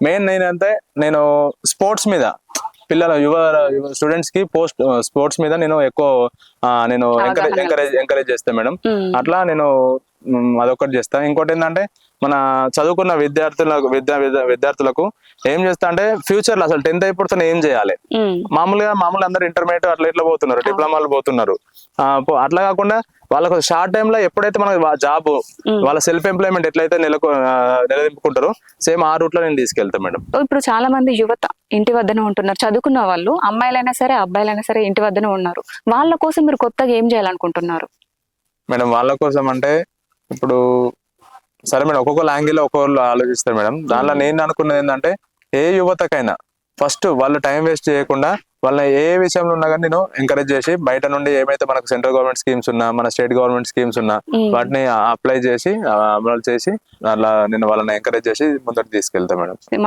Main నేను sports మీద పిల్లల యువ స్టూడెంట్స్ కి స్పోర్ట్స్ మీద నేను ఎక్కువ నేను ఎంకరేజ్ చేస్తాను మేడం. అట్లా నేను అదొకటి చేస్తా. ఇంకోటి ఏంటంటే మన చదువుకున్న విద్యార్థులకు ఏం చేస్తా అంటే ఫ్యూచర్ లో అసలు 10th అయిపోతే ఏం చేయాలి, మామూలుగా అందరు ఇంటర్మీడియట్ అట్లా ఇట్లా పోతున్నారు, డిప్లొమాలు పోతున్నారు. అట్లా కాకుండా వాళ్ళకు షార్ట్ టైమ్ లో ఎప్పుడైతే మనకి జాబ్ వాళ్ళ సెల్ఫ్ ఎంప్లాయ్మెంట్ ఎట్లయితే నిలదింపుకుంటారో సేమ్ ఆ రూట్ లో నేను తీసుకెళ్తాను మేడం. ఇప్పుడు చాలా మంది యువత ఇంటి వద్దనే ఉంటున్నారు, చదువుకున్న వాళ్ళు అమ్మాయిలైనా సరే అబ్బాయిలైనా సరే ఇంటి వద్దనే ఉన్నారు. వాళ్ళ కోసం మీరు కొత్తగా ఏం చేయాలనుకుంటున్నారు మేడం? వాళ్ళ కోసం అంటే ఇప్పుడు సరే మేడం, ఒక్కొక్క లాంగ్వేజ్ లో ఒక్కొక్కరు ఆలోచిస్తారు మేడం. దానిలో నేను అనుకున్నది ఏంటంటే ఏ యువతకైనా ఫస్ట్ వాళ్ళు టైం వేస్ట్ చేయకుండా వాళ్ళని ఏ విషయంలో ఉన్నా కానీ నేను ఎంకరేజ్ చేసి బయట నుండి ఏమైతే మనకు సెంట్రల్ గవర్నమెంట్ స్కీమ్స్ ఉన్నా, మన స్టేట్ గవర్నమెంట్ స్కీమ్స్ ఉన్నా వాటిని అప్లై చేసి అమలు చేసి అలా నేను వాళ్ళని ఎంకరేజ్ చేసి ముందరికి తీసుకెళ్తా మేడం.